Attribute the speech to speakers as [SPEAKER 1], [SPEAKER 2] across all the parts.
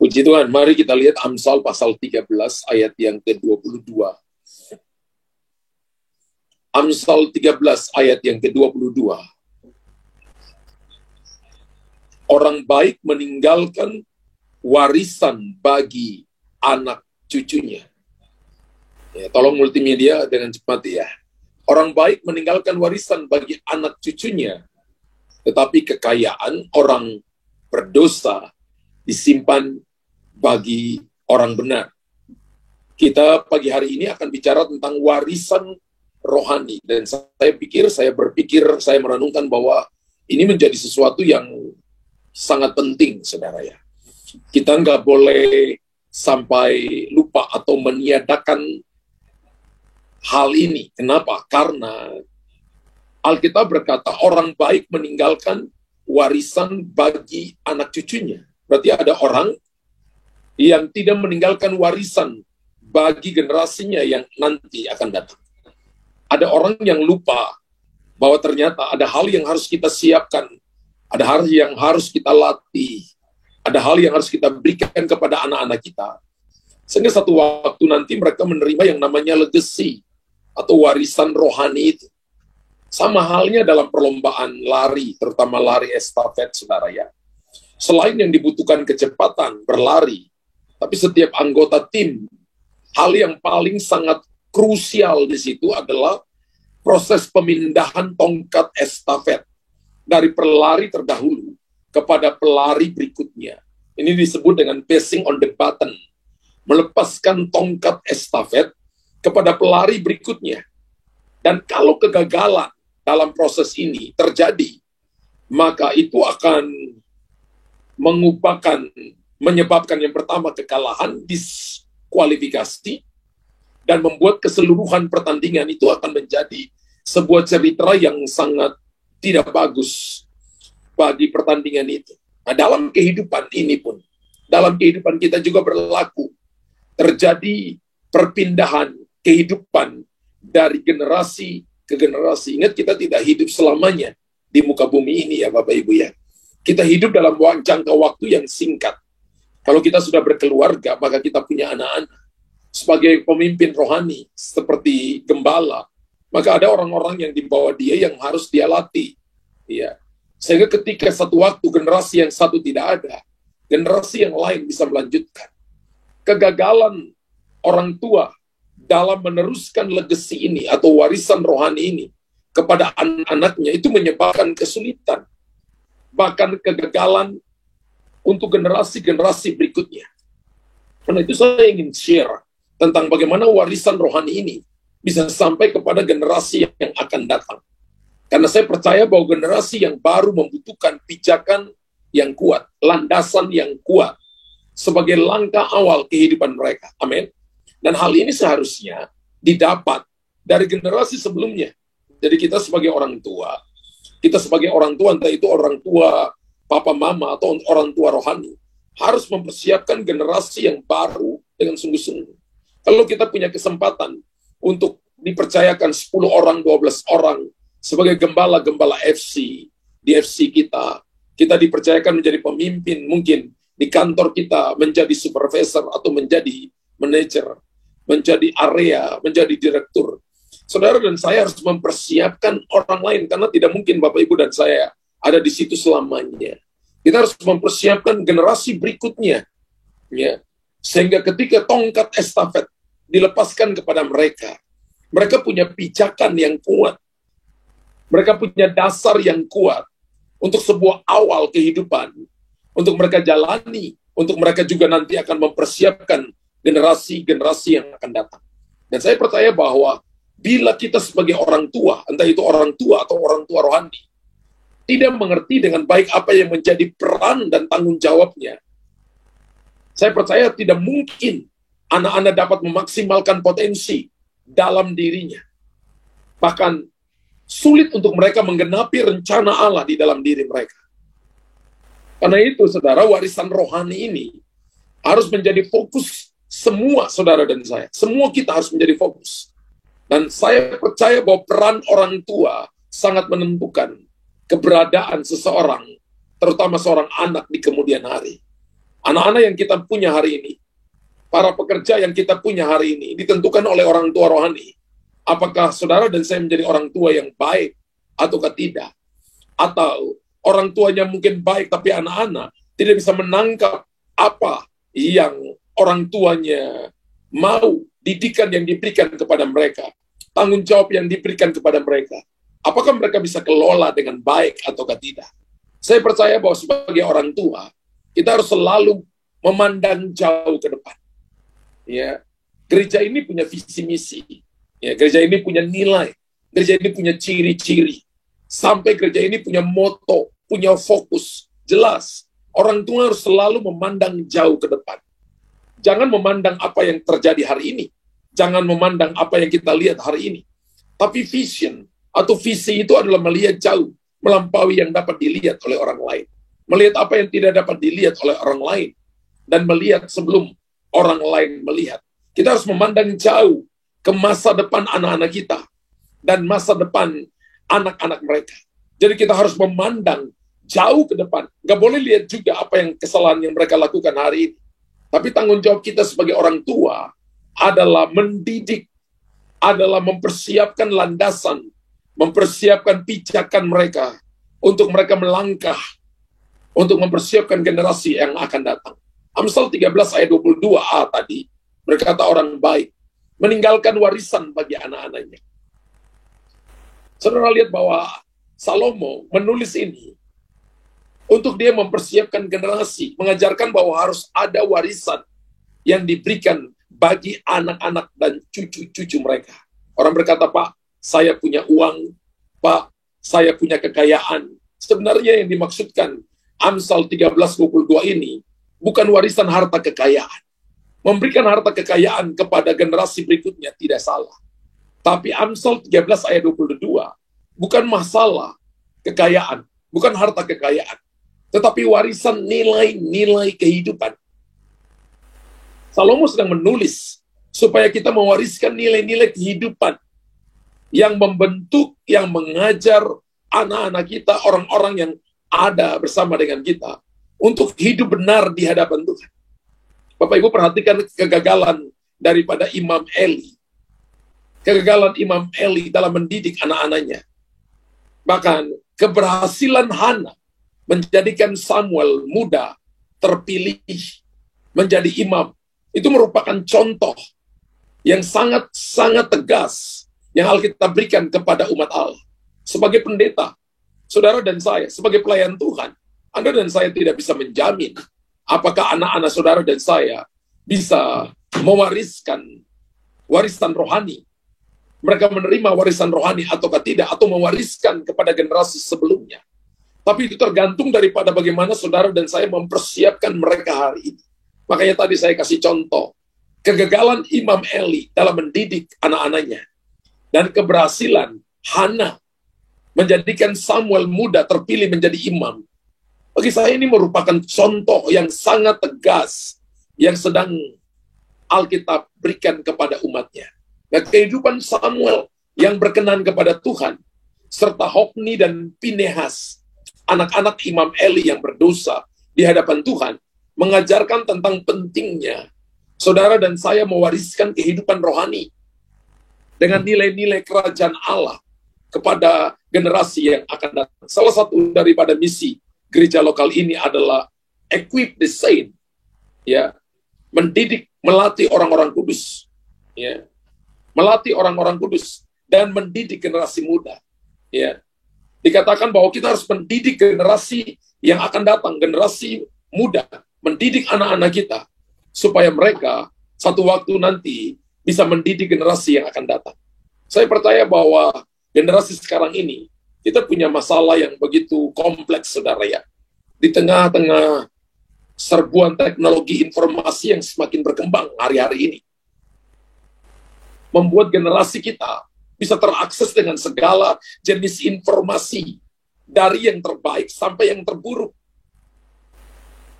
[SPEAKER 1] Puji Tuhan, mari kita lihat Amsal pasal 13 ayat yang ke-22. Amsal 13 ayat yang ke-22. Orang baik meninggalkan warisan bagi anak cucunya. Ya, tolong multimedia dengan cepat ya. Orang baik meninggalkan warisan bagi anak cucunya, tetapi kekayaan orang berdosa disimpan bagi orang benar. Kita pagi hari ini akan bicara tentang warisan rohani. Dan saya berpikir, saya merenungkan bahwa ini menjadi sesuatu yang sangat penting, saudara ya. Kita nggak boleh sampai lupa atau meniadakan hal ini. Kenapa? Karena Alkitab berkata orang baik meninggalkan warisan bagi anak cucunya. Berarti ada orang yang tidak meninggalkan warisan bagi generasinya yang nanti akan datang. Ada orang yang lupa bahwa ternyata ada hal yang harus kita siapkan, ada hal yang harus kita latih, ada hal yang harus kita berikan kepada anak-anak kita. Sehingga satu waktu nanti mereka menerima yang namanya legacy atau warisan rohani itu. Sama halnya dalam perlombaan lari, terutama lari estafet, saudara ya. Selain yang dibutuhkan kecepatan, berlari, tapi setiap anggota tim, hal yang paling sangat krusial di situ adalah proses pemindahan tongkat estafet dari pelari terdahulu kepada pelari berikutnya. Ini disebut dengan passing on the button, melepaskan tongkat estafet kepada pelari berikutnya. Dan kalau kegagalan dalam proses ini terjadi, maka itu akan menyebabkan yang pertama kekalahan, diskualifikasi, dan membuat keseluruhan pertandingan itu akan menjadi sebuah cerita yang sangat tidak bagus bagi pertandingan itu. Nah, dalam kehidupan ini pun, dalam kehidupan kita juga berlaku, terjadi perpindahan kehidupan dari generasi ke generasi. Ingat, kita tidak hidup selamanya di muka bumi ini ya Bapak Ibu ya. Kita hidup dalam jangka waktu yang singkat. Kalau kita sudah berkeluarga, maka kita punya anak-anak. Sebagai pemimpin rohani, seperti gembala, maka ada orang-orang yang di bawah dia yang harus dia latih. Ya. Sehingga ketika satu waktu generasi yang satu tidak ada, generasi yang lain bisa melanjutkan. Kegagalan orang tua dalam meneruskan legasi ini atau warisan rohani ini kepada anak-anaknya itu menyebabkan kesulitan. Bahkan kegagalan untuk generasi-generasi berikutnya. Karena itu saya ingin share tentang bagaimana warisan rohani ini bisa sampai kepada generasi yang akan datang. Karena saya percaya bahwa generasi yang baru membutuhkan pijakan yang kuat, landasan yang kuat, sebagai langkah awal kehidupan mereka. Amin. Dan hal ini seharusnya didapat dari generasi sebelumnya. Jadi kita sebagai orang tua, entah itu orang tua papa mama atau orang tua rohani, harus mempersiapkan generasi yang baru dengan sungguh-sungguh. Kalau kita punya kesempatan untuk dipercayakan 10 orang, 12 orang sebagai gembala-gembala FC, di FC kita dipercayakan menjadi pemimpin, mungkin di kantor kita menjadi supervisor atau menjadi manajer, menjadi area, menjadi direktur. Saudara dan saya harus mempersiapkan orang lain, karena tidak mungkin Bapak Ibu dan saya ada di situ selamanya. Kita harus mempersiapkan generasi berikutnya, ya, sehingga ketika tongkat estafet dilepaskan kepada mereka, mereka punya pijakan yang kuat, mereka punya dasar yang kuat untuk sebuah awal kehidupan, untuk mereka jalani, untuk mereka juga nanti akan mempersiapkan generasi-generasi yang akan datang. Dan saya percaya bahwa bila kita sebagai orang tua, entah itu orang tua atau orang tua rohani, tidak mengerti dengan baik apa yang menjadi peran dan tanggung jawabnya, saya percaya tidak mungkin anak-anak dapat memaksimalkan potensi dalam dirinya. Bahkan sulit untuk mereka menggenapi rencana Allah di dalam diri mereka. Karena itu, saudara, warisan rohani ini harus menjadi fokus semua saudara dan saya. Semua kita harus menjadi fokus. Dan saya percaya bahwa peran orang tua sangat menentukan keberadaan seseorang, terutama seorang anak di kemudian hari. Anak-anak yang kita punya hari ini, para pekerja yang kita punya hari ini, ditentukan oleh orang tua rohani. Apakah saudara dan saya menjadi orang tua yang baik ataukah tidak? Atau orang tuanya mungkin baik, tapi anak-anak tidak bisa menangkap apa yang orang tuanya mau, didikan yang diberikan kepada mereka, tanggung jawab yang diberikan kepada mereka. Apakah mereka bisa kelola dengan baik ataukah tidak? Saya percaya bahwa sebagai orang tua, kita harus selalu memandang jauh ke depan. Ya, gereja ini punya visi misi. Ya, gereja ini punya nilai. Gereja ini punya ciri-ciri. Sampai gereja ini punya moto, punya fokus. Jelas, orang tua harus selalu memandang jauh ke depan. Jangan memandang apa yang terjadi hari ini. Jangan memandang apa yang kita lihat hari ini. Tapi vision atau visi itu adalah melihat jauh, melampaui yang dapat dilihat oleh orang lain. Melihat apa yang tidak dapat dilihat oleh orang lain. Dan melihat sebelum orang lain melihat. Kita harus memandang jauh ke masa depan anak-anak kita dan masa depan anak-anak mereka. Jadi kita harus memandang jauh ke depan. Gak boleh lihat juga apa yang kesalahan yang mereka lakukan hari ini. Tapi tanggung jawab kita sebagai orang tua adalah mendidik, adalah mempersiapkan landasan, mempersiapkan pijakan mereka untuk mereka melangkah, untuk mempersiapkan generasi yang akan datang. Amsal 13 ayat 22a tadi berkata orang baik meninggalkan warisan bagi anak-anaknya. Saudara lihat bahwa Salomo menulis ini untuk dia mempersiapkan generasi, mengajarkan bahwa harus ada warisan yang diberikan bagi anak-anak dan cucu-cucu mereka. Orang berkata, Pak, saya punya uang, Pak, saya punya kekayaan. Sebenarnya yang dimaksudkan Amsal 13:22 ini bukan warisan harta kekayaan. Memberikan harta kekayaan kepada generasi berikutnya tidak salah. Tapi Amsal 13 ayat 22 bukan masalah kekayaan, bukan harta kekayaan, tetapi warisan nilai-nilai kehidupan. Salomo sedang menulis supaya kita mewariskan nilai-nilai kehidupan yang membentuk, yang mengajar anak-anak kita, orang-orang yang ada bersama dengan kita, untuk hidup benar di hadapan Tuhan. Bapak Ibu perhatikan kegagalan daripada Imam Eli. Kegagalan Imam Eli dalam mendidik anak-anaknya. Bahkan keberhasilan Hana menjadikan Samuel muda terpilih menjadi imam. Itu merupakan contoh yang sangat-sangat tegas yang Alkitab berikan kepada umat Allah. Sebagai pendeta, saudara dan saya, sebagai pelayan Tuhan, Anda dan saya tidak bisa menjamin apakah anak-anak saudara dan saya bisa mewariskan warisan rohani. Mereka menerima warisan rohani ataukah tidak, atau mewariskan kepada generasi sebelumnya. Tapi itu tergantung daripada bagaimana saudara dan saya mempersiapkan mereka hari ini. Makanya tadi saya kasih contoh, kegagalan Imam Eli dalam mendidik anak-anaknya, dan keberhasilan Hana menjadikan Samuel muda terpilih menjadi imam. Bagi saya ini merupakan contoh yang sangat tegas yang sedang Alkitab berikan kepada umatnya. Nah, kehidupan Samuel yang berkenan kepada Tuhan, serta Hofni dan Pinehas, anak-anak Imam Eli yang berdosa di hadapan Tuhan, mengajarkan tentang pentingnya saudara dan saya mewariskan kehidupan rohani dengan nilai-nilai kerajaan Allah kepada generasi yang akan datang. Salah satu daripada misi gereja lokal ini adalah equip the saint, ya, mendidik, melatih orang-orang kudus, ya, melatih orang-orang kudus dan mendidik generasi muda, ya. Dikatakan bahwa kita harus mendidik generasi yang akan datang, generasi muda, mendidik anak-anak kita supaya mereka satu waktu nanti bisa mendidik generasi yang akan datang. Saya percaya bahwa generasi sekarang ini kita punya masalah yang begitu kompleks, saudara, ya. Di tengah-tengah serbuan teknologi informasi yang semakin berkembang hari-hari ini, membuat generasi kita bisa terakses dengan segala jenis informasi, dari yang terbaik sampai yang terburuk.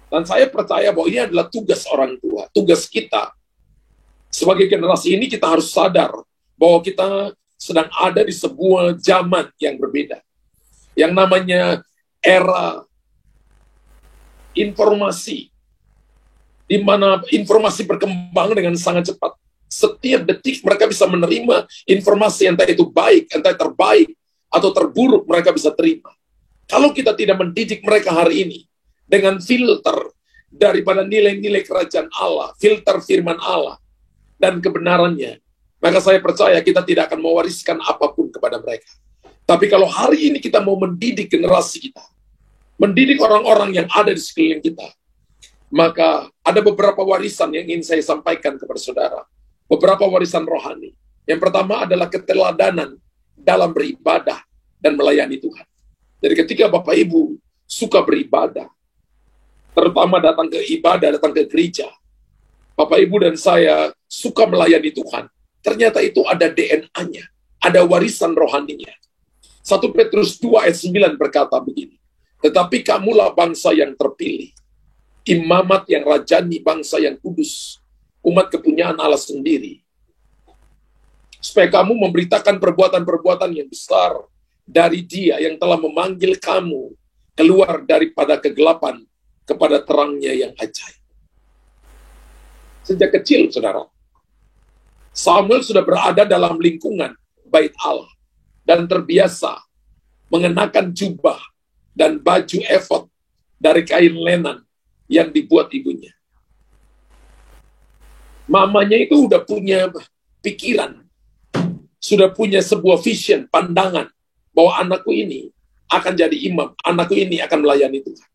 [SPEAKER 1] Dan saya percaya bahwa ini adalah tugas orang tua, tugas kita. Sebagai generasi ini kita harus sadar bahwa kita sedang ada di sebuah zaman yang berbeda. Yang namanya era informasi, di mana informasi berkembang dengan sangat cepat. Setiap detik mereka bisa menerima informasi, entah itu baik, entah terbaik, atau terburuk mereka bisa terima. Kalau kita tidak mendidik mereka hari ini dengan filter daripada nilai-nilai kerajaan Allah, filter firman Allah, dan kebenarannya, maka saya percaya kita tidak akan mewariskan apapun kepada mereka. Tapi kalau hari ini kita mau mendidik generasi kita, mendidik orang-orang yang ada di sekeliling kita, maka ada beberapa warisan yang ingin saya sampaikan kepada saudara. Beberapa warisan rohani. Yang pertama adalah keteladanan dalam beribadah dan melayani Tuhan. Jadi ketika Bapak Ibu suka beribadah, terutama datang ke ibadah, datang ke gereja, Bapak Ibu dan saya suka melayani Tuhan, ternyata itu ada DNA-nya, ada warisan rohaninya. 1 Petrus 2 ayat 9 berkata begini, tetapi kamulah bangsa yang terpilih, imamat yang rajani, bangsa yang kudus, umat kepunyaan Allah sendiri, supaya kamu memberitakan perbuatan-perbuatan yang besar dari Dia yang telah memanggil kamu keluar daripada kegelapan kepada terangnya yang ajaib. Sejak kecil, saudara, Samuel sudah berada dalam lingkungan bait Allah dan terbiasa mengenakan jubah dan baju efod dari kain lenan yang dibuat ibunya. Mamanya itu udah punya pikiran, sudah punya sebuah vision, pandangan, bahwa anakku ini akan jadi imam, anakku ini akan melayani Tuhan.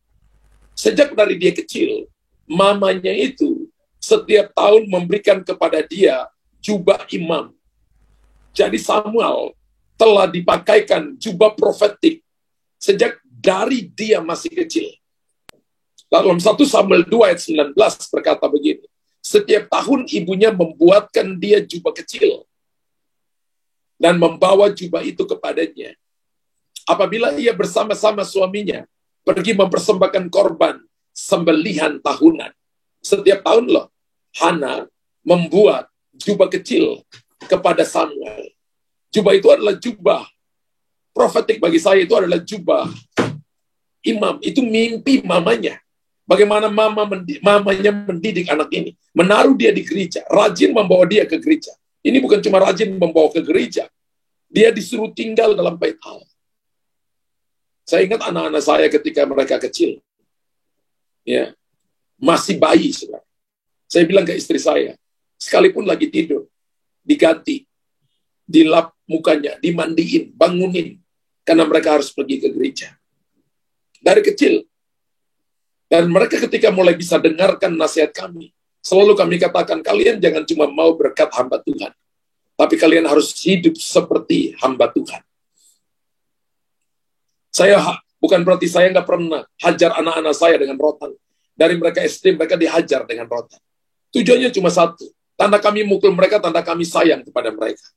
[SPEAKER 1] Sejak dari dia kecil, mamanya itu setiap tahun memberikan kepada dia jubah imam. Jadi Samuel telah dipakaikan jubah profetik sejak dari dia masih kecil. Dalam 1 Samuel 2 ayat 19 berkata begini, setiap tahun ibunya membuatkan dia jubah kecil dan membawa jubah itu kepadanya. Apabila ia bersama-sama suaminya pergi mempersembahkan korban sembelihan tahunan. Setiap tahun loh, Hana membuat jubah kecil kepada Samuel. Jubah itu adalah jubah profetik bagi saya, itu adalah jubah imam. Itu mimpi mamanya. Bagaimana mamanya mendidik anak ini. Menaruh dia di gereja. Rajin membawa dia ke gereja. Ini bukan cuma rajin membawa ke gereja. Dia disuruh tinggal dalam bait Allah. Saya ingat anak-anak saya ketika mereka kecil. Ya, masih bayi. Saudara. Saya bilang ke istri saya, sekalipun lagi tidur, diganti, dilap mukanya, dimandiin, bangunin. Karena mereka harus pergi ke gereja. Dari kecil. Dan mereka ketika mulai bisa dengarkan nasihat kami, selalu kami katakan, kalian jangan cuma mau berkat hamba Tuhan, tapi kalian harus hidup seperti hamba Tuhan. Saya bukan berarti saya nggak pernah hajar anak-anak saya dengan rotan. Dari mereka SD, mereka dihajar dengan rotan. Tujuannya cuma satu, tanda kami mukul mereka, tanda kami sayang kepada mereka.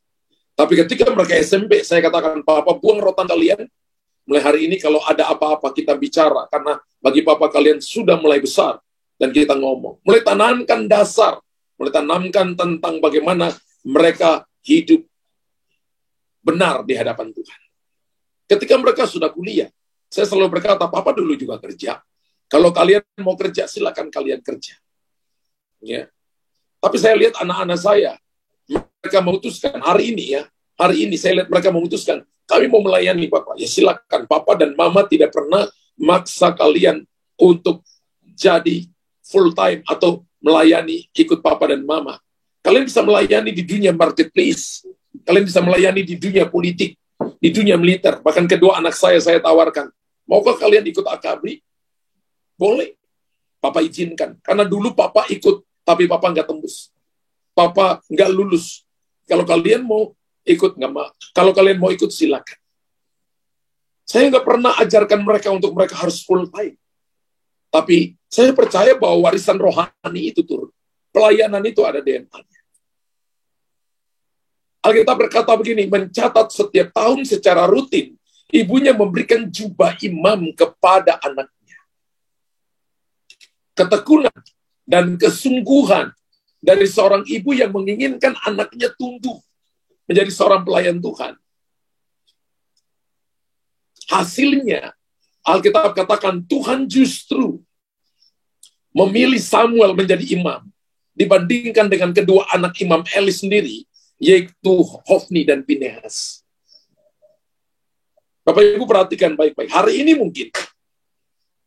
[SPEAKER 1] Tapi ketika mereka SMP, saya katakan, Papa buang rotan kalian, mulai hari ini kalau ada apa-apa kita bicara, karena bagi Papa kalian sudah mulai besar, dan kita ngomong. Mulai tanamkan dasar, mulai tanamkan tentang bagaimana mereka hidup benar di hadapan Tuhan. Ketika mereka sudah kuliah, saya selalu berkata, Papa dulu juga kerja. Kalau kalian mau kerja, silakan kalian kerja. Ya. Tapi saya lihat anak-anak saya, mereka memutuskan hari ini saya lihat mereka memutuskan, kami mau melayani Bapak. Ya silakan, Papa dan Mama tidak pernah maksa kalian untuk jadi full time atau melayani ikut Papa dan Mama. Kalian bisa melayani di dunia marketplace, kalian bisa melayani di dunia politik, di dunia militer. Bahkan kedua anak saya tawarkan, maukah kalian ikut AKABRI? Boleh, Papa izinkan. Karena dulu Papa ikut, tapi Papa nggak tembus. Papa nggak lulus. Kalau kalian mau ikut, nggak mau. Kalau kalian mau ikut, silakan. Saya nggak pernah ajarkan mereka untuk mereka harus full time. Tapi saya percaya bahwa warisan rohani itu turun. Pelayanan itu ada DNA-nya. Alkitab berkata begini, mencatat setiap tahun secara rutin, ibunya memberikan jubah imam kepada anaknya. Ketekunan dan kesungguhan dari seorang ibu yang menginginkan anaknya tumbuh menjadi seorang pelayan Tuhan. Hasilnya, Alkitab katakan Tuhan justru memilih Samuel menjadi imam dibandingkan dengan kedua anak imam Eli sendiri, yaitu Hofni dan Pinehas. Bapak Ibu perhatikan baik-baik. Hari ini mungkin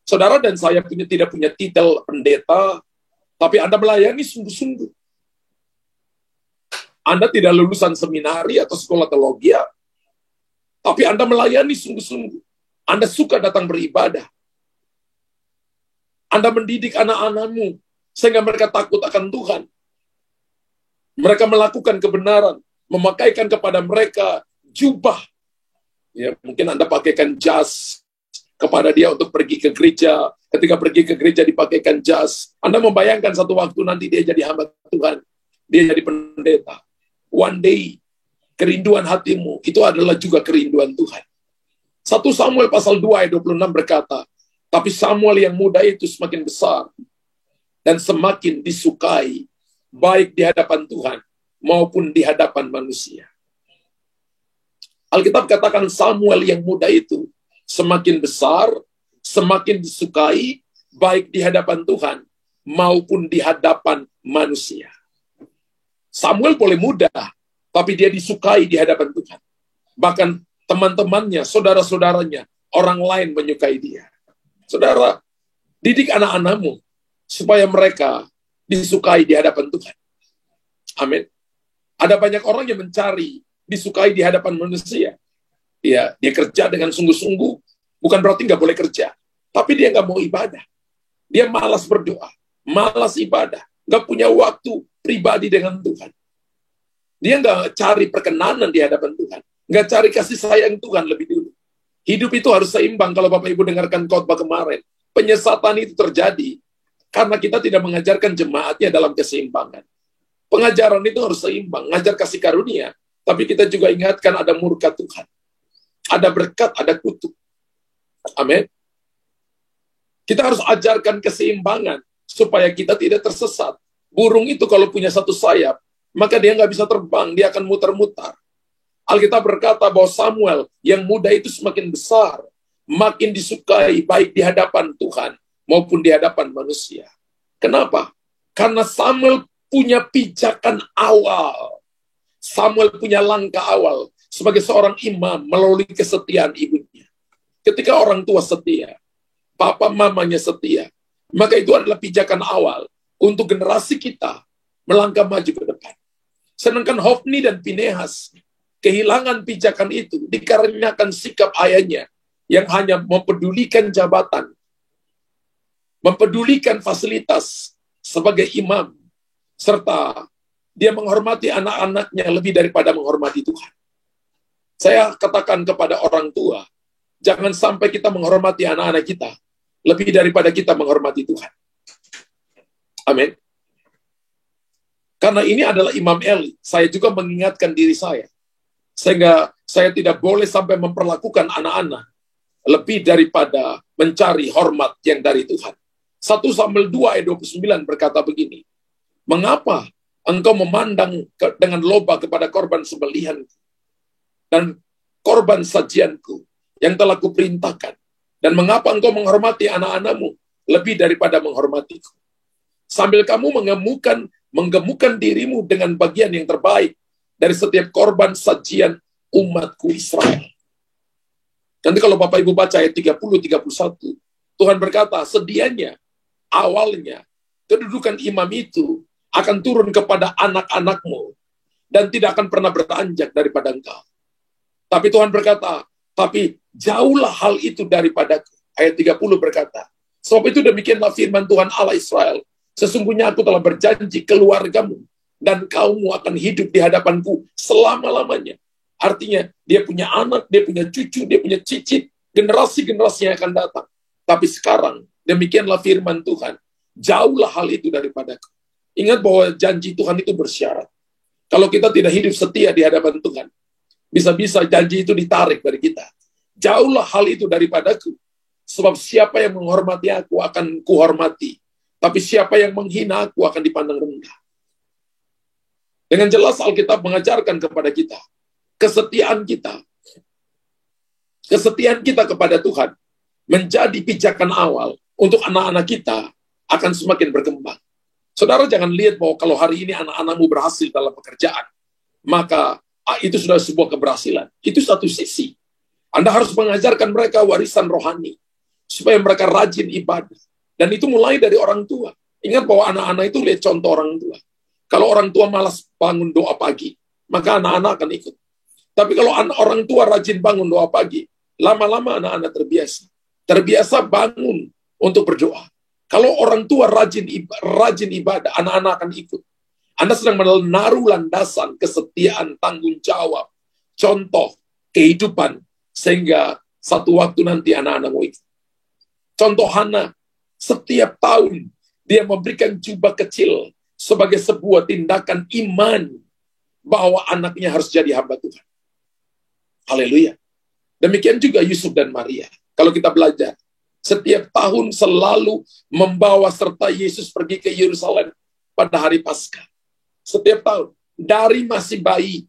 [SPEAKER 1] saudara dan saya tidak punya titel pendeta, tapi Anda melayani sungguh-sungguh. Anda tidak lulusan seminari atau sekolah teologi, tapi Anda melayani sungguh-sungguh. Anda suka datang beribadah. Anda mendidik anak-anakmu sehingga mereka takut akan Tuhan. Mereka melakukan kebenaran, memakaikan kepada mereka jubah. Ya, mungkin Anda pakaikan jas kepada dia untuk pergi ke gereja. Ketika pergi ke gereja dipakaikan jas. Anda membayangkan satu waktu nanti dia jadi hamba Tuhan. Dia jadi pendeta. One day, kerinduan hatimu itu adalah juga kerinduan Tuhan. 1 Samuel pasal 2 ayat 26 berkata, tapi Samuel yang muda itu semakin besar dan semakin disukai, baik di hadapan Tuhan maupun di hadapan manusia. Alkitab katakan Samuel yang muda itu semakin besar, semakin disukai, baik di hadapan Tuhan maupun di hadapan manusia. Samuel boleh muda, tapi dia disukai di hadapan Tuhan. Bahkan teman-temannya, saudara-saudaranya, orang lain menyukai dia. Saudara, didik anak-anakmu supaya mereka disukai di hadapan Tuhan. Amin. Ada banyak orang yang mencari disukai di hadapan manusia. Ya, dia kerja dengan sungguh-sungguh, bukan berarti nggak boleh kerja. Tapi dia nggak mau ibadah. Dia malas berdoa, malas ibadah, nggak punya waktu pribadi dengan Tuhan. Dia nggak cari perkenanan di hadapan Tuhan. Nggak cari kasih sayang Tuhan lebih dulu. Hidup itu harus seimbang. Kalau Bapak Ibu dengarkan khotbah kemarin, penyesatan itu terjadi karena kita tidak mengajarkan jemaatnya dalam keseimbangan. Pengajaran itu harus seimbang, ngajar kasih karunia, tapi kita juga ingatkan ada murka Tuhan. Ada berkat, ada kutuk. Amin. Kita harus ajarkan keseimbangan supaya kita tidak tersesat. Burung itu kalau punya satu sayap, maka dia nggak bisa terbang, dia akan muter-muter. Alkitab berkata bahwa Samuel yang muda itu semakin besar, makin disukai baik di hadapan Tuhan maupun di hadapan manusia. Kenapa? Karena Samuel punya pijakan awal. Samuel punya langkah awal sebagai seorang imam melalui kesetiaan ibunya. Ketika orang tua setia, papa mamanya setia, maka itu adalah pijakan awal untuk generasi kita melangkah maju ke depan. Sedangkan Hofni dan Pinehas kehilangan pijakan itu dikarenakan sikap ayahnya yang hanya mempedulikan jabatan, mempedulikan fasilitas sebagai imam, serta dia menghormati anak-anaknya lebih daripada menghormati Tuhan. Saya katakan kepada orang tua, jangan sampai kita menghormati anak-anak kita lebih daripada kita menghormati Tuhan. Amin. Karena ini adalah Imam Eli, saya juga mengingatkan diri saya. Sehingga saya tidak boleh sampai memperlakukan anak-anak lebih daripada mencari hormat yang dari Tuhan. 1 Samuel 2 ayat 29 berkata begini, mengapa engkau memandang dengan loba kepada korban sembelihan dan korban sajianku yang telah kuperintahkan? Dan mengapa engkau menghormati anak-anakmu lebih daripada menghormatiku? Sambil kamu menggemukkan dirimu dengan bagian yang terbaik dari setiap korban sajian umatku Israel. Nanti kalau Bapak Ibu baca ayat 30-31, Tuhan berkata, sedianya, awalnya, kedudukan imam itu akan turun kepada anak-anakmu dan tidak akan pernah beranjak daripada engkau. Tapi Tuhan berkata, tapi jauhlah hal itu daripadaku. Ayat 30 berkata, sebab itu demikianlah firman Tuhan Allah Israel, sesungguhnya aku telah berjanji keluargamu dan kaummu akan hidup di hadapanku selama-lamanya. Artinya, dia punya anak, dia punya cucu, dia punya cicit, generasi-generasi yang akan datang. Tapi sekarang, demikianlah firman Tuhan, jauhlah hal itu daripadaku. Ingat bahwa janji Tuhan itu bersyarat. Kalau kita tidak hidup setia di hadapan Tuhan, bisa-bisa janji itu ditarik dari kita. Jauhlah hal itu daripadaku. Sebab siapa yang menghormati aku akan kuhormati. Tapi siapa yang menghina aku akan dipandang rendah. Dengan jelas Alkitab mengajarkan kepada kita, kesetiaan kita kepada Tuhan menjadi pijakan awal untuk anak-anak kita akan semakin berkembang. Saudara jangan lihat bahwa kalau hari ini anak-anakmu berhasil dalam pekerjaan, maka itu sudah sebuah keberhasilan. Itu satu sisi. Anda harus mengajarkan mereka warisan rohani, supaya mereka rajin ibadah. Dan itu mulai dari orang tua. Ingat bahwa anak-anak itu lihat contoh orang tua. Kalau orang tua malas bangun doa pagi, maka anak-anak akan ikut. Tapi kalau orang tua rajin bangun doa pagi, lama-lama anak-anak terbiasa. Terbiasa bangun untuk berdoa. Kalau orang tua rajin ibadah, anak-anak akan ikut. Anda sedang menaruh landasan kesetiaan, tanggung jawab, contoh kehidupan, sehingga satu waktu nanti anak-anak mau ikut. Contoh Hana, setiap tahun dia memberikan jubah kecil sebagai sebuah tindakan iman bahwa anaknya harus jadi hamba Tuhan. Haleluya. Demikian juga Yusuf dan Maria. Kalau kita belajar, setiap tahun selalu membawa serta Yesus pergi ke Yerusalem pada hari Paskah. Setiap tahun, dari masih bayi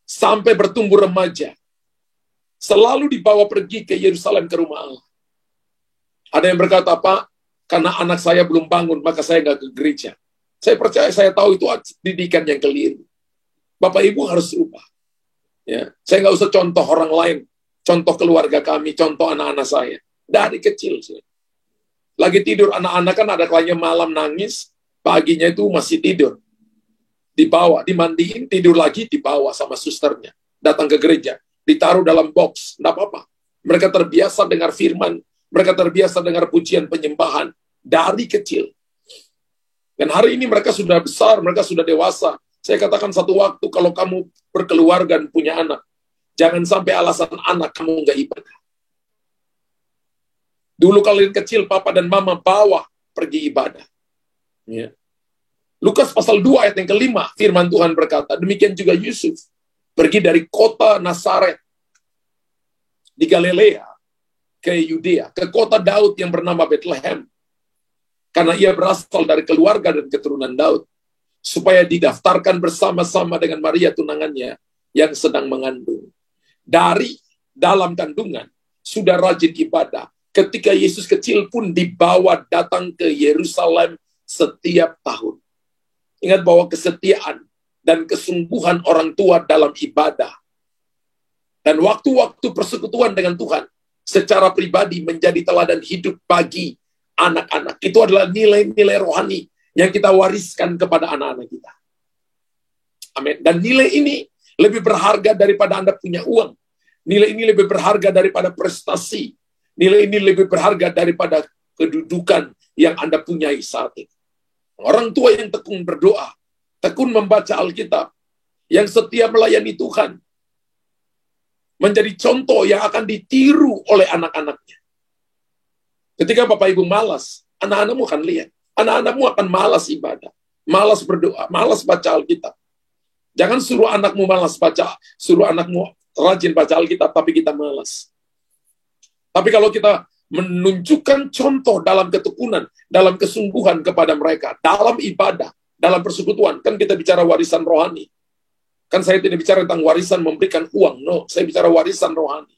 [SPEAKER 1] sampai bertumbuh remaja, selalu dibawa pergi ke Yerusalem, ke rumah Allah. Ada yang berkata, Pak, karena anak saya belum bangun, maka saya nggak ke gereja. Saya percaya, saya tahu itu didikan yang keliru. Bapak Ibu harus ubah. Ya, saya nggak usah contoh orang lain, contoh keluarga kami, contoh anak-anak saya. Dari kecil sih. Lagi tidur, anak-anak kan ada kalanya malam nangis, paginya itu masih tidur. Dibawa, dimandiin, tidur lagi, dibawa sama susternya. Datang ke gereja, ditaruh dalam box, enggak apa-apa. Mereka terbiasa dengar firman, mereka terbiasa dengar pujian penyembahan dari kecil. Dan hari ini mereka sudah besar, mereka sudah dewasa. Saya katakan satu waktu, kalau kamu berkeluarga dan punya anak, jangan sampai alasan anak kamu nggak ibadah. Dulu kalian kecil, papa dan mama bawa pergi ibadah. Ya. Lukas pasal 2 ayat yang kelima, firman Tuhan berkata, demikian juga Yusuf, pergi dari kota Nazaret di Galilea ke Yudea, ke kota Daud yang bernama Bethlehem, karena ia berasal dari keluarga dan keturunan Daud, supaya didaftarkan bersama-sama dengan Maria tunangannya yang sedang mengandung. Dari dalam kandungan sudah rajin ibadah. Ketika Yesus kecil pun dibawa datang ke Yerusalem setiap tahun. Ingat bahwa kesetiaan dan kesungguhan orang tua dalam ibadah dan waktu-waktu persekutuan dengan Tuhan secara pribadi menjadi teladan hidup bagi anak-anak. Itu adalah nilai-nilai rohani yang kita wariskan kepada anak-anak kita. Amin. Dan nilai ini lebih berharga daripada Anda punya uang. Nilai ini lebih berharga daripada prestasi. Nilai ini lebih berharga daripada kedudukan yang Anda punyai saat ini. Orang tua yang tekun berdoa, tekun membaca Alkitab, yang setia melayani Tuhan, menjadi contoh yang akan ditiru oleh anak-anaknya. Ketika Bapak Ibu malas, anak-anakmu akan lihat. Anak-anakmu akan malas ibadah, malas berdoa, malas baca Alkitab. Jangan suruh anakmu malas baca, suruh anakmu rajin baca Alkitab, tapi kita malas. Tapi kalau kita menunjukkan contoh dalam ketekunan, dalam kesungguhan kepada mereka, dalam ibadah, dalam persekutuan, kan kita bicara warisan rohani. Kan saya tidak bicara tentang warisan memberikan uang, no, saya bicara warisan rohani.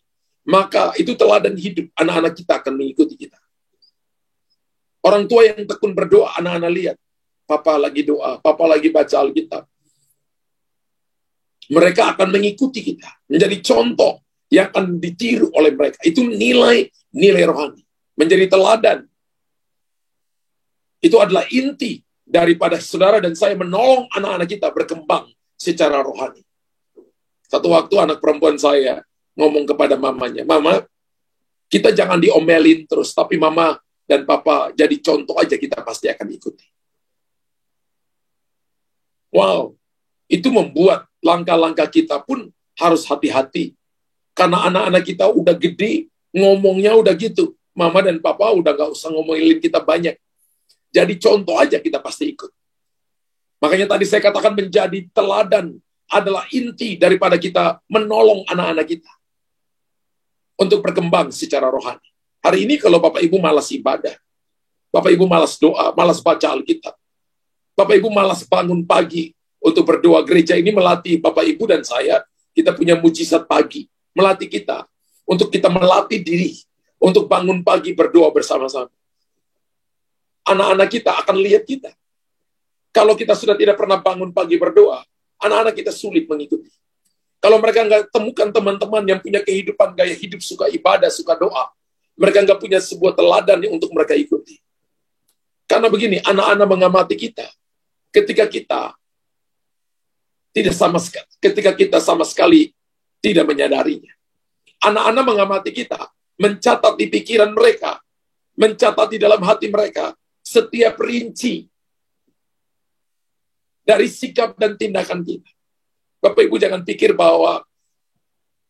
[SPEAKER 1] Maka itu teladan hidup, anak-anak kita akan mengikuti kita. Orang tua yang tekun berdoa, anak-anak lihat, papa lagi doa, papa lagi baca Alkitab. Mereka akan mengikuti kita, menjadi contoh yang akan ditiru oleh mereka. Itu nilai rohani, menjadi teladan. Itu adalah inti daripada saudara dan saya menolong anak-anak kita berkembang secara rohani. Satu waktu anak perempuan saya ngomong kepada mamanya, Mama, kita jangan diomelin terus, tapi Mama dan Papa jadi contoh aja, kita pasti akan ikuti. Wow, itu membuat langkah-langkah kita pun harus hati-hati. Karena anak-anak kita udah gede, ngomongnya udah gitu. Mama dan Papa udah gak usah ngomongin kita banyak. Jadi contoh aja kita pasti ikut. Makanya tadi saya katakan menjadi teladan adalah inti daripada kita menolong anak-anak kita untuk berkembang secara rohani. Hari ini kalau Bapak Ibu malas ibadah, Bapak Ibu malas doa, malas baca Alkitab, Bapak Ibu malas bangun pagi untuk berdoa, gereja ini melatih Bapak Ibu dan saya, kita punya mujizat pagi, melatih kita, untuk kita melatih diri, untuk bangun pagi berdoa bersama-sama. anak-anak kita akan lihat kita. Kalau kita sudah tidak pernah bangun pagi berdoa, anak-anak kita sulit mengikuti. Kalau mereka nggak temukan teman-teman yang punya kehidupan gaya hidup, suka ibadah, suka doa, mereka nggak punya sebuah teladan yang untuk mereka ikuti. Karena begini, anak-anak mengamati kita ketika kita sama sekali tidak menyadarinya. Anak-anak mengamati kita, mencatat di pikiran mereka, mencatat di dalam hati mereka setiap rinci dari sikap dan tindakan kita. Bapak Ibu jangan pikir bahwa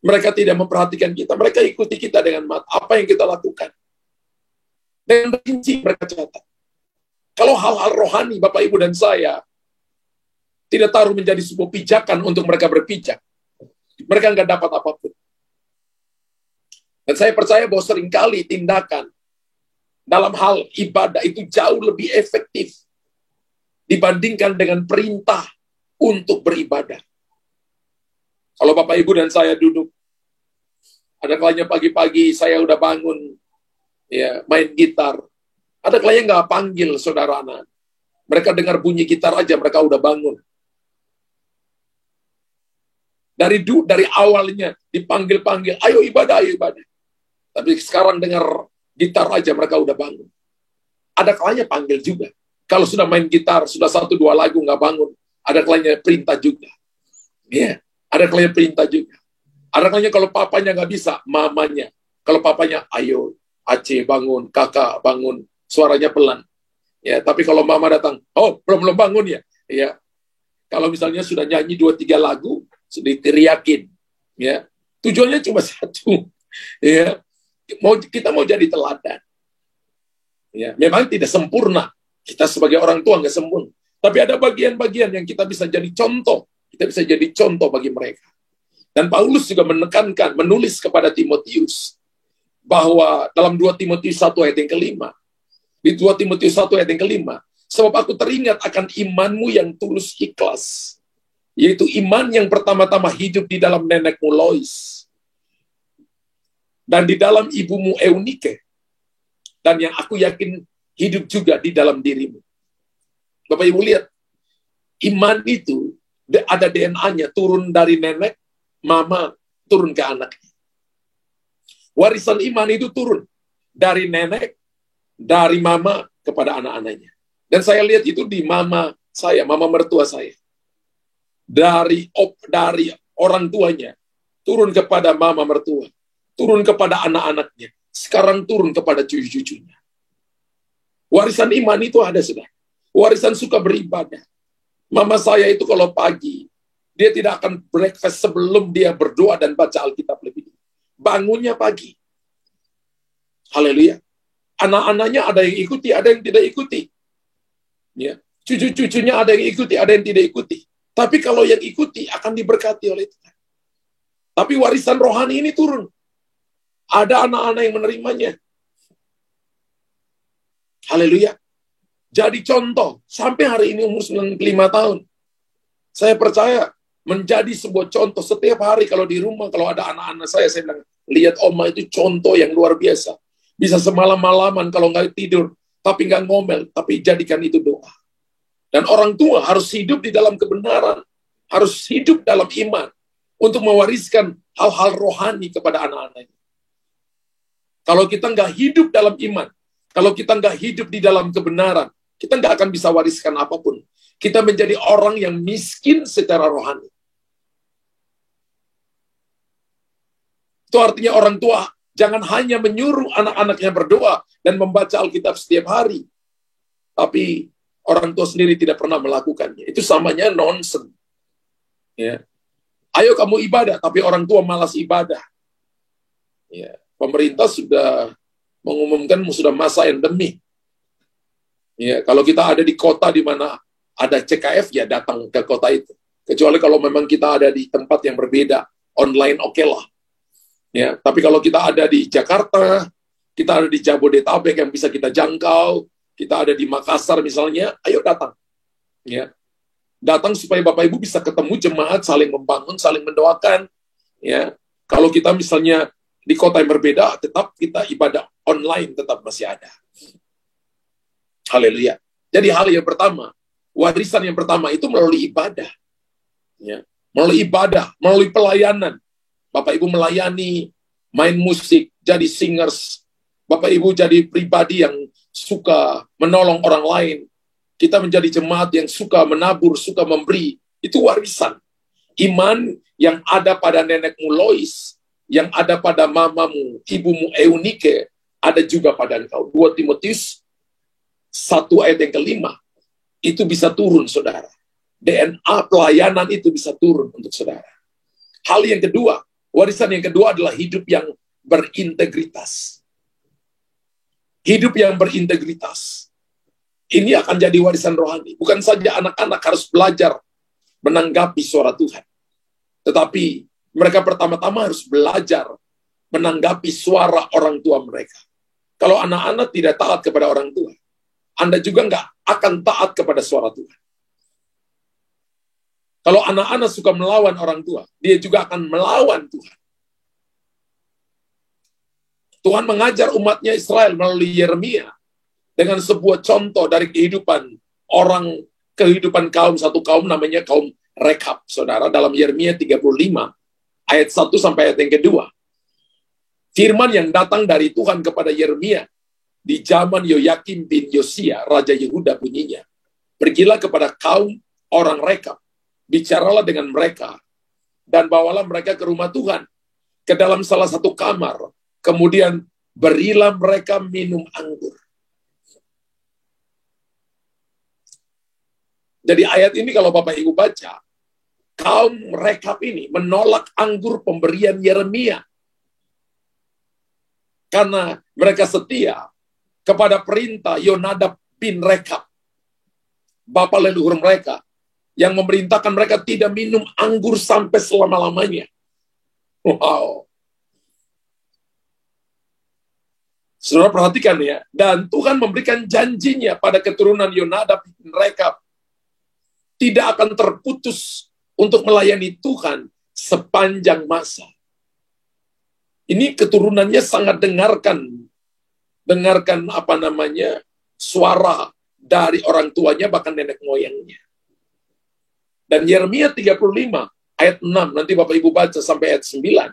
[SPEAKER 1] mereka tidak memperhatikan kita. Mereka ikuti kita dengan mata. Apa yang kita lakukan. Dengan rinci mereka catat. Kalau hal-hal rohani, Bapak, Ibu, dan saya tidak taruh menjadi sebuah pijakan untuk mereka berpijak. Mereka nggak dapat apapun. Dan saya percaya bahwa seringkali tindakan dalam hal ibadah itu jauh lebih efektif dibandingkan dengan perintah untuk beribadah. Kalau Bapak, Ibu, dan saya duduk, ada kalanya pagi-pagi saya udah bangun, ya main gitar. Ada kalanya nggak panggil saudara anak. Mereka dengar bunyi gitar aja, mereka udah bangun. Dari awalnya dipanggil-panggil, ayo ibadah, ayo ibadah. Tapi sekarang dengar gitar aja, mereka udah bangun. Ada kalanya panggil juga. Kalau sudah main gitar, sudah 1-2 lagu nggak bangun, ada kalanya perintah juga. Iya, ada kalanya perintah juga. Ada kalanya kalau papanya nggak bisa, mamanya. Kalau papanya, ayo, Aceh bangun, kakak bangun. Suaranya pelan. Ya, tapi kalau mama datang, oh, belum bangun ya. Ya. Kalau misalnya sudah nyanyi 2-3 lagu, sudah diteriakin. Ya. Tujuannya cuma satu. Ya. Kita mau jadi teladan. Ya, memang tidak sempurna. Kita sebagai orang tua nggak sempurna. Tapi ada bagian-bagian yang kita bisa jadi contoh. Kita bisa jadi contoh bagi mereka. Dan Paulus juga menekankan, menulis kepada Timotius, bahwa dalam 2 Timotius 1 ayat yang ke-5, di 2 Timotius 1 ayat yang ke-5, sebab aku teringat akan imanmu yang tulus ikhlas, yaitu iman yang pertama-tama hidup di dalam nenekmu Lois, dan di dalam ibumu Eunike, dan yang aku yakin hidup juga di dalam dirimu. Bapak Ibu lihat, iman itu ada DNA-nya, turun dari nenek, mama, turun ke anaknya. Warisan iman itu turun dari nenek, dari mama kepada anak-anaknya. Dan saya lihat itu di mama saya, mama mertua saya. Dari orang tuanya, turun kepada mama mertua, turun kepada anak-anaknya, sekarang turun kepada cucu-cucunya. Warisan iman itu ada sudah. Warisan suka beribadah. Mama saya itu kalau pagi, dia tidak akan breakfast sebelum dia berdoa dan baca Alkitab lebih dulu. Bangunnya pagi. Haleluya. Anak-anaknya ada yang ikuti, ada yang tidak ikuti. Ya. Cucu-cucunya ada yang ikuti, ada yang tidak ikuti. Tapi kalau yang ikuti akan diberkati oleh Tuhan. Tapi warisan rohani ini turun. Ada anak-anak yang menerimanya. Haleluya. Jadi contoh, sampai hari ini umur 95 tahun. Saya percaya menjadi sebuah contoh setiap hari kalau di rumah, kalau ada anak-anak saya bilang, lihat oma itu contoh yang luar biasa. Bisa semalam-malaman kalau nggak tidur, tapi nggak ngomel, tapi jadikan itu doa. Dan orang tua harus hidup di dalam kebenaran, harus hidup dalam iman, untuk mewariskan hal-hal rohani kepada anak-anaknya. Kalau kita nggak hidup dalam iman, kalau kita nggak hidup di dalam kebenaran, kita nggak akan bisa wariskan apapun. Kita menjadi orang yang miskin secara rohani. Itu artinya orang tua jangan hanya menyuruh anak-anaknya berdoa dan membaca Alkitab setiap hari. Tapi orang tua sendiri tidak pernah melakukannya. Itu samanya nonsen. Ya. Ayo kamu ibadah, tapi orang tua malas ibadah. Ya. Pemerintah sudah mengumumkan sudah masa endemi. Ya, kalau kita ada di kota di mana ada CKF, ya datang ke kota itu. Kecuali kalau memang kita ada di tempat yang berbeda, online oke lah. Ya, tapi kalau kita ada di Jakarta, kita ada di Jabodetabek yang bisa kita jangkau, kita ada di Makassar misalnya, ayo datang. Ya. Datang supaya Bapak Ibu bisa ketemu jemaat, saling membangun, saling mendoakan. Ya. Kalau kita misalnya di kota yang berbeda, tetap kita ibadah online tetap masih ada. Haleluya. Jadi hal yang pertama, warisan yang pertama itu melalui ibadah. Ya. Melalui ibadah, melalui pelayanan. Bapak Ibu melayani, main musik, jadi singers. Bapak Ibu jadi pribadi yang suka menolong orang lain. Kita menjadi jemaat yang suka menabur, suka memberi. Itu warisan. Iman yang ada pada nenekmu Lois, yang ada pada mamamu, ibumu Eunike, ada juga pada engkau. 2 Timotius 1 ayat yang kelima. Itu bisa turun, saudara. DNA pelayanan itu bisa turun untuk saudara. Hal yang kedua, warisan yang kedua adalah hidup yang berintegritas. Hidup yang berintegritas. Ini akan jadi warisan rohani. Bukan saja anak-anak harus belajar menanggapi suara Tuhan. Tetapi mereka pertama-tama harus belajar menanggapi suara orang tua mereka. Kalau anak-anak tidak taat kepada orang tua, Anda juga nggak akan taat kepada suara Tuhan. Kalau anak-anak suka melawan orang tua, dia juga akan melawan Tuhan. Tuhan mengajar umatnya Israel melalui Yeremia dengan sebuah contoh dari kehidupan satu kaum namanya kaum Rekab, saudara, dalam Yeremia 35 ayat 1 sampai ayat yang kedua. Firman yang datang dari Tuhan kepada Yeremia di zaman Yoyakim bin Yosia, Raja Yehuda bunyinya, pergilah kepada kaum orang Rekab, bicaralah dengan mereka, dan bawalah mereka ke rumah Tuhan, ke dalam salah satu kamar, kemudian berilah mereka minum anggur. Jadi ayat ini kalau Bapak Ibu baca, kaum Rekab ini menolak anggur pemberian Yeremia. Karena mereka setia kepada perintah Yonadab bin Rekab, bapak leluhur mereka, yang memerintahkan mereka tidak minum anggur sampai selama-lamanya. Wow. Saudara perhatikan ya, dan Tuhan memberikan janjinya pada keturunan Yonadab bin Rekab, tidak akan terputus untuk melayani Tuhan sepanjang masa. Ini keturunannya sangat dengarkan suara dari orang tuanya, bahkan nenek moyangnya. Dan Yeremia 35 ayat 6, nanti Bapak Ibu baca sampai ayat 9.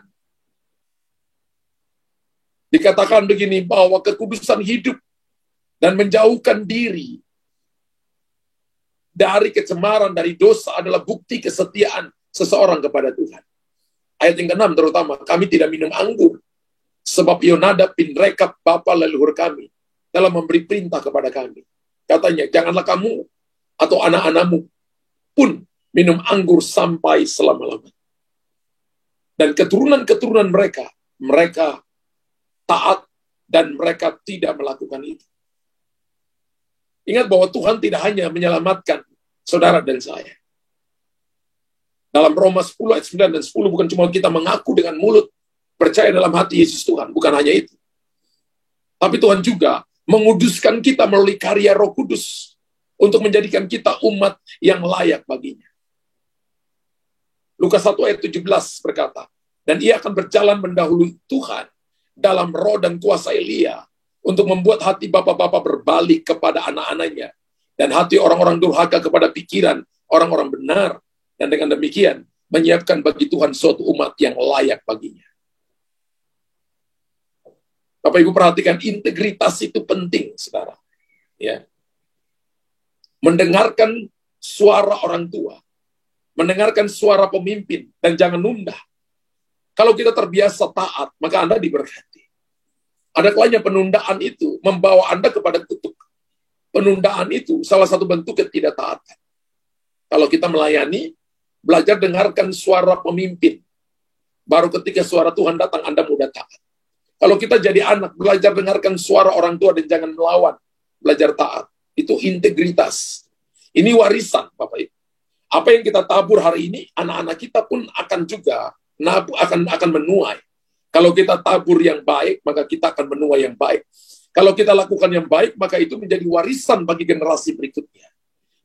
[SPEAKER 1] Dikatakan begini, bahwa kekudusan hidup dan menjauhkan diri dari kecemaran, dari dosa adalah bukti kesetiaan seseorang kepada Tuhan. Ayat yang ke-6 terutama, kami tidak minum anggur, sebab Yonadab bin Rekab, bapa leluhur kami, telah memberi perintah kepada kami. Katanya, janganlah kamu atau anak-anakmu pun minum anggur sampai selama-lamanya. Dan keturunan-keturunan mereka taat dan mereka tidak melakukan itu. Ingat bahwa Tuhan tidak hanya menyelamatkan saudara dan saya. Dalam Roma 10 ayat 9 dan 10, bukan cuma kita mengaku dengan mulut, percaya dalam hati Yesus Tuhan, bukan hanya itu. Tapi Tuhan juga menguduskan kita melalui karya Roh Kudus untuk menjadikan kita umat yang layak baginya. Lukas 1 ayat 17 berkata, dan ia akan berjalan mendahului Tuhan dalam roh dan kuasa Elia untuk membuat hati bapak-bapak berbalik kepada anak-anaknya dan hati orang-orang durhaka kepada pikiran orang-orang benar, dan dengan demikian menyiapkan bagi Tuhan suatu umat yang layak baginya. Bapak Ibu perhatikan, integritas itu penting, saudara. Ya. Mendengarkan suara orang tua, mendengarkan suara pemimpin, dan jangan nunda. Kalau kita terbiasa taat, maka Anda diberkati. Ada kalanya penundaan itu membawa Anda kepada kutuk. Penundaan itu salah satu bentuk ketidaktaatan. Kalau kita melayani, belajar dengarkan suara pemimpin. Baru ketika suara Tuhan datang, Anda mudah taat. Kalau kita jadi anak, belajar dengarkan suara orang tua dan jangan melawan. Belajar taat. Itu integritas. Ini warisan, Bapak Ibu. Apa yang kita tabur hari ini, anak-anak kita pun akan juga akan menuai. Kalau kita tabur yang baik, maka kita akan menuai yang baik. Kalau kita lakukan yang baik, maka itu menjadi warisan bagi generasi berikutnya.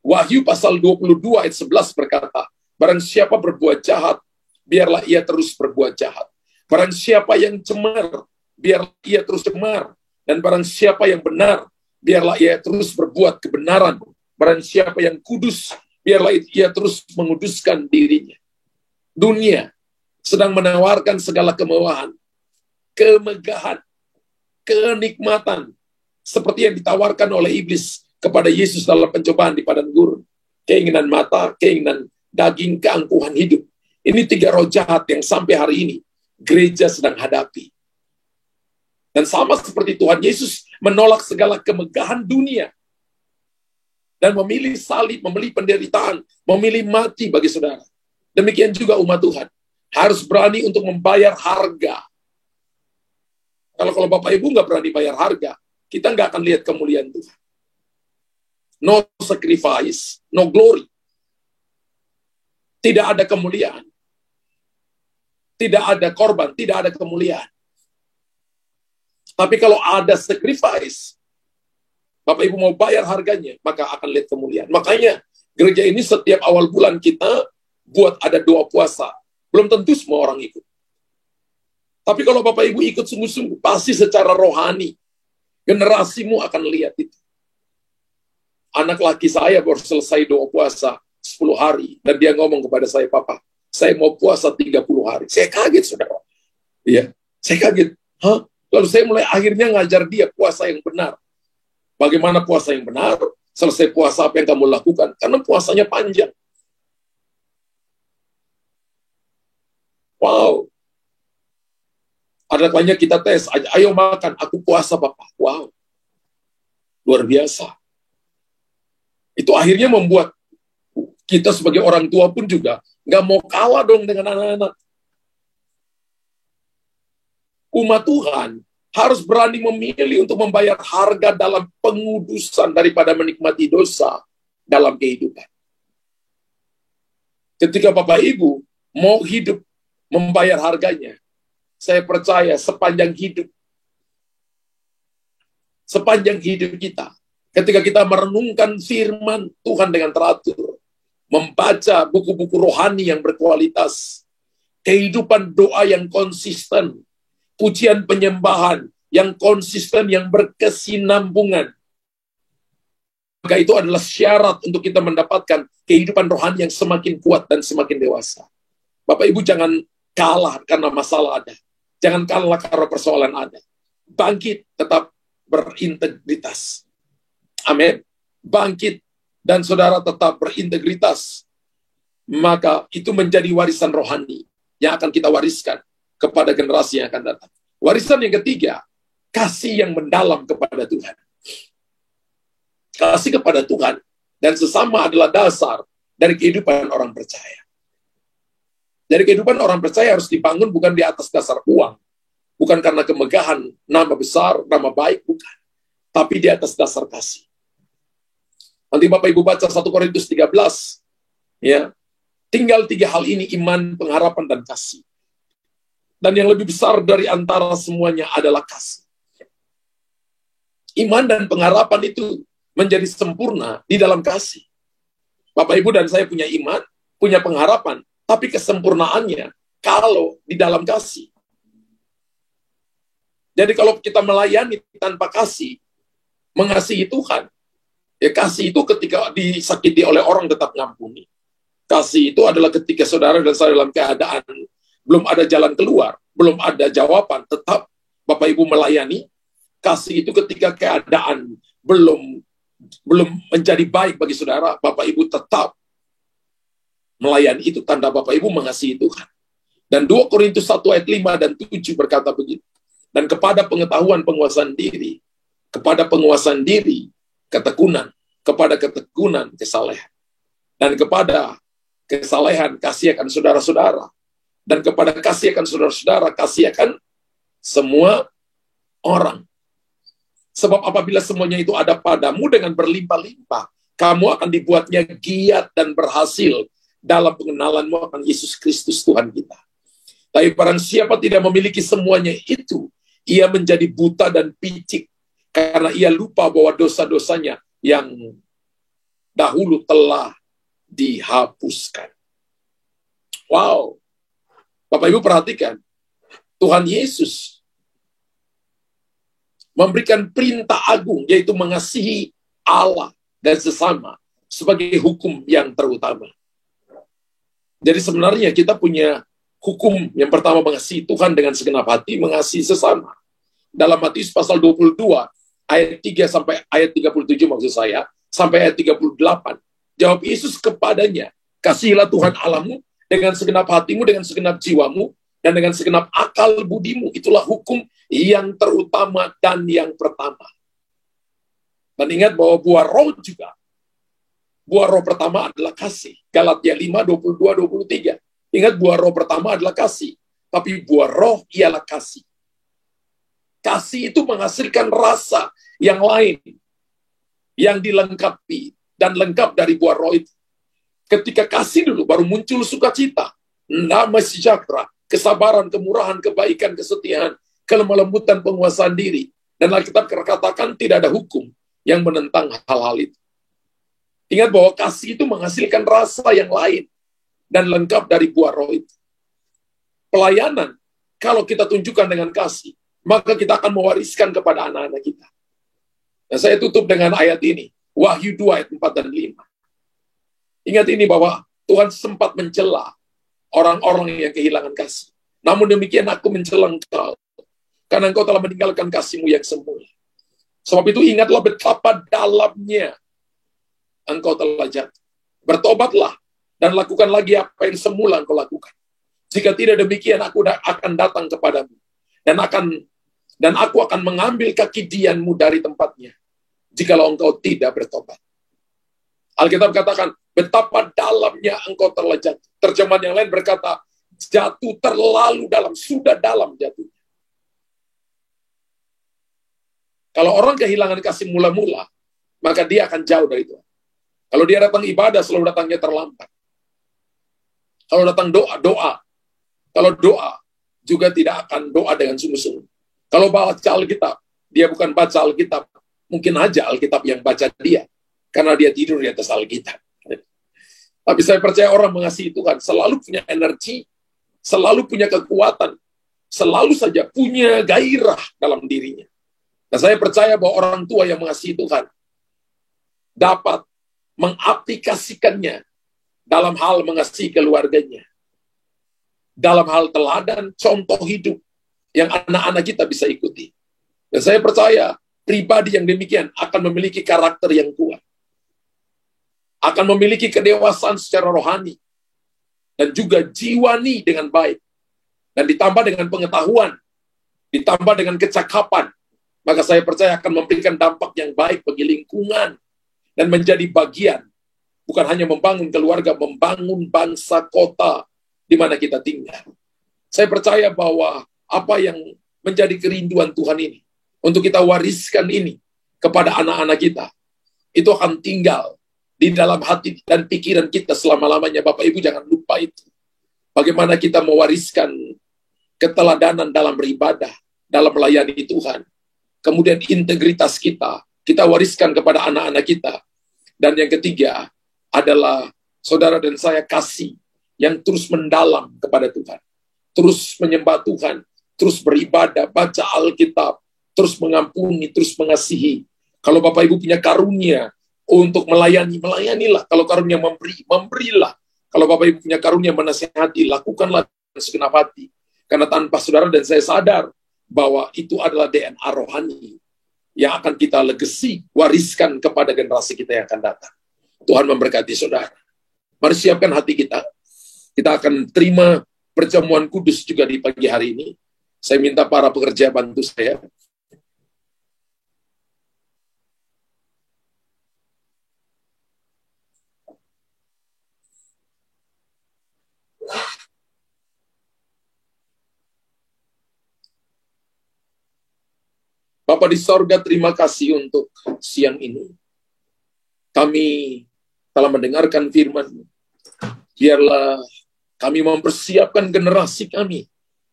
[SPEAKER 1] Wahyu pasal 22 ayat 11 berkata, barang siapa berbuat jahat, biarlah ia terus berbuat jahat. Barang siapa yang cemar, biarlah ia terus cemar. Dan barang siapa yang benar, biarlah ia terus berbuat kebenaran. Barang siapa yang kudus, biarlah ia terus menguduskan dirinya. Dunia sedang menawarkan segala kemewahan, kemegahan, kenikmatan, seperti yang ditawarkan oleh iblis kepada Yesus dalam pencobaan di padang gurun. Keinginan mata, keinginan daging, keangkuhan hidup. Ini 3 roh jahat yang sampai hari ini gereja sedang hadapi. Dan sama seperti Tuhan Yesus menolak segala kemegahan dunia dan memilih salib, memilih penderitaan, memilih mati bagi saudara. Demikian juga umat Tuhan harus berani untuk membayar harga. Kalau Bapak Ibu nggak berani bayar harga, kita nggak akan lihat kemuliaan Tuhan. No sacrifice, no glory. Tidak ada kemuliaan. Tidak ada korban, tidak ada kemuliaan. Tapi kalau ada sacrifice, Bapak Ibu mau bayar harganya, maka akan lihat kemuliaan. Makanya gereja ini setiap awal bulan kita buat ada doa puasa. Belum tentu semua orang ikut. Tapi kalau Bapak Ibu ikut sungguh-sungguh, pasti secara rohani, generasimu akan lihat itu. Anak laki saya baru selesai doa puasa 10 hari. Dan dia ngomong kepada saya, Papa, saya mau puasa 30 hari. Saya kaget, saudara. Iya, saya kaget. Hah? Lalu saya mulai akhirnya ngajar dia puasa yang benar. Bagaimana puasa yang benar? Selesai puasa apa yang kamu lakukan? Karena puasanya panjang. Wow. Ada banyak kita tes, ayo makan, aku puasa Papa. Wow. Luar biasa. Itu akhirnya membuat kita sebagai orang tua pun juga nggak mau kalah dong dengan anak-anak. Umat Tuhan harus berani memilih untuk membayar harga dalam pengudusan daripada menikmati dosa dalam kehidupan. Ketika Bapak Ibu mau hidup membayar harganya, saya percaya sepanjang hidup kita, ketika kita merenungkan firman Tuhan dengan teratur, membaca buku-buku rohani yang berkualitas, kehidupan doa yang konsisten, pujian penyembahan yang konsisten, yang berkesinambungan, maka itu adalah syarat untuk kita mendapatkan kehidupan rohani yang semakin kuat dan semakin dewasa. Bapak Ibu jangan kalah karena masalah ada. Jangan kalah karena persoalan ada. Bangkit, tetap berintegritas. Amin. Bangkit dan saudara tetap berintegritas. Maka itu menjadi warisan rohani yang akan kita wariskan kepada generasi yang akan datang. Warisan yang ketiga, kasih yang mendalam kepada Tuhan. Kasih kepada Tuhan dan sesama adalah dasar dari kehidupan orang percaya. Dari kehidupan orang percaya harus dibangun bukan di atas dasar uang. Bukan karena kemegahan, nama besar, nama baik, bukan. Tapi di atas dasar kasih. Nanti Bapak Ibu baca 1 Korintus 13. Ya, tinggal 3 hal ini, iman, pengharapan, dan kasih. Dan yang lebih besar dari antara semuanya adalah kasih. Iman dan pengharapan itu menjadi sempurna di dalam kasih. Bapak Ibu dan saya punya iman, punya pengharapan, tapi kesempurnaannya kalau di dalam kasih. Jadi kalau kita melayani tanpa kasih, mengasihi Tuhan, ya kasih itu ketika disakiti oleh orang tetap ngampuni. Kasih itu adalah ketika saudara dan saya dalam keadaan belum ada jalan keluar, belum ada jawaban, tetap Bapak Ibu melayani. Kasih itu ketika keadaan belum menjadi baik bagi saudara, Bapak Ibu tetap melayani. Itu tanda Bapak Ibu mengasihi Tuhan. Dan 2 Korintus 1 ayat 5 dan 7 berkata begitu. Dan kepada pengetahuan penguasaan diri, kepada penguasaan diri, ketekunan, kepada ketekunan, kesalehan. Dan kepada kesalehan, kasih akan saudara-saudara. Dan kepada kasih akan saudara-saudara, kasih akan semua orang. Sebab apabila semuanya itu ada padamu dengan berlimpah-limpah, kamu akan dibuatnya giat dan berhasil dalam pengenalanmu akan Yesus Kristus Tuhan kita. Tapi barang siapa tidak memiliki semuanya itu, ia menjadi buta dan picik, karena ia lupa bahwa dosa-dosanya yang dahulu telah dihapuskan. Wow. Bapak Ibu perhatikan, Tuhan Yesus memberikan perintah agung, yaitu mengasihi Allah dan sesama sebagai hukum yang terutama. Jadi sebenarnya kita punya hukum yang pertama, mengasihi Tuhan dengan segenap hati, mengasihi sesama. Dalam Matius pasal 22, ayat 3 sampai ayat 37 maksud saya, sampai ayat 38. Jawab Yesus kepadanya, kasihilah Tuhan Allahmu dengan segenap hatimu, dengan segenap jiwamu, dan dengan segenap akal budimu. Itulah hukum yang terutama dan yang pertama. Dan ingat bahwa buah roh juga. Buah roh pertama adalah kasih. Galatia 5, 22, 23. Ingat, buah roh pertama adalah kasih. Tapi buah roh ialah kasih. Kasih itu menghasilkan rasa yang lain, yang dilengkapi dan lengkap dari buah roh itu. Ketika kasih dulu, baru muncul sukacita, damai sejahtera, kesabaran, kemurahan, kebaikan, kesetiaan, kelemah lembutan, penguasaan diri. Dan Alkitab katakan tidak ada hukum yang menentang hal-hal itu. Ingat bahwa kasih itu menghasilkan rasa yang lain dan lengkap dari buah roh itu. Pelayanan, kalau kita tunjukkan dengan kasih, maka kita akan mewariskan kepada anak-anak kita. Nah, saya tutup dengan ayat ini, Wahyu 2 ayat 4 dan 5. Ingat ini bahwa Tuhan sempat mencela orang-orang yang kehilangan kasih. Namun demikian aku mencela engkau, karena engkau telah meninggalkan kasihmu yang semula. Sebab itu ingatlah betapa dalamnya engkau telah jatuh. Bertobatlah dan lakukan lagi apa yang semula engkau lakukan. Jika tidak demikian, aku akan datang kepadamu dan aku akan mengambil kaki dianmu dari tempatnya, jikalau engkau tidak bertobat. Alkitab katakan, betapa dalamnya engkau telah jatuh. Terjemahan yang lain berkata, jatuh terlalu dalam, sudah dalam jatuh. Kalau orang kehilangan kasih mula-mula, maka dia akan jauh dari Tuhan. Kalau dia datang ibadah, selalu datangnya terlambat. Kalau datang doa. Kalau doa, juga tidak akan doa dengan sungguh-sungguh. Kalau baca Alkitab, dia bukan baca Alkitab. Mungkin aja Alkitab yang baca dia. Karena dia tidur di atas Alkitab. Tapi saya percaya orang mengasihi Tuhan selalu punya energi, selalu punya kekuatan, selalu saja punya gairah dalam dirinya. Dan saya percaya bahwa orang tua yang mengasihi Tuhan dapat mengaplikasikannya dalam hal mengasihi keluarganya. Dalam hal teladan, contoh hidup yang anak-anak kita bisa ikuti. Dan saya percaya pribadi yang demikian akan memiliki karakter yang kuat. Akan memiliki kedewasaan secara rohani. Dan juga jiwani dengan baik. Dan ditambah dengan pengetahuan. Ditambah dengan kecakapan. Maka saya percaya akan memberikan dampak yang baik bagi lingkungan. Dan menjadi bagian. Bukan hanya membangun keluarga, membangun bangsa, kota, di mana kita tinggal. Saya percaya bahwa apa yang menjadi kerinduan Tuhan ini, untuk kita wariskan ini kepada anak-anak kita, itu akan tinggal di dalam hati dan pikiran kita selama-lamanya. Bapak Ibu jangan lupa itu. Bagaimana kita mewariskan keteladanan dalam beribadah, dalam melayani Tuhan. Kemudian integritas kita wariskan kepada anak-anak kita. Dan yang ketiga adalah saudara dan saya kasih yang terus mendalam kepada Tuhan. Terus menyembah Tuhan, terus beribadah, baca Alkitab, terus mengampuni, terus mengasihi. Kalau Bapak Ibu punya karunia untuk melayani, melayanilah. Kalau karunia memberilah. Kalau Bapak Ibu punya karunia menasihati, lakukanlah dengan segenap hati. Karena tanpa saudara dan saya sadar bahwa itu adalah DNA rohani yang akan kita legacy, wariskan kepada generasi kita yang akan datang. Tuhan memberkati saudara. Mari siapkan hati kita. Kita akan terima perjamuan kudus juga di pagi hari ini. Saya minta para pekerja bantu saya. Bapa di sorga, terima kasih untuk siang ini. Kami telah mendengarkan firman-Mu. Biarlah kami mempersiapkan generasi kami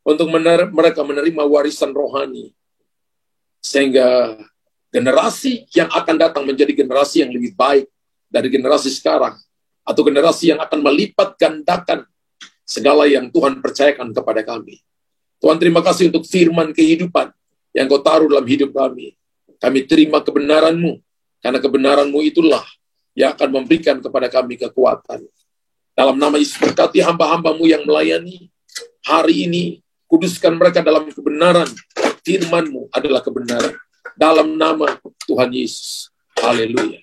[SPEAKER 1] untuk mereka menerima warisan rohani. Sehingga generasi yang akan datang menjadi generasi yang lebih baik dari generasi sekarang. Atau generasi yang akan melipat gandakan segala yang Tuhan percayakan kepada kami. Tuhan, terima kasih untuk firman kehidupan yang Kau taruh dalam hidup kami. Kami terima kebenaran-Mu, karena kebenaran-Mu itulah yang akan memberikan kepada kami kekuatan. Dalam nama Yesus, berkati hamba-hamba-Mu yang melayani hari ini, kuduskan mereka dalam kebenaran. Firman-Mu adalah kebenaran. Dalam nama Tuhan Yesus. Haleluya.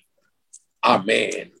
[SPEAKER 1] Amin.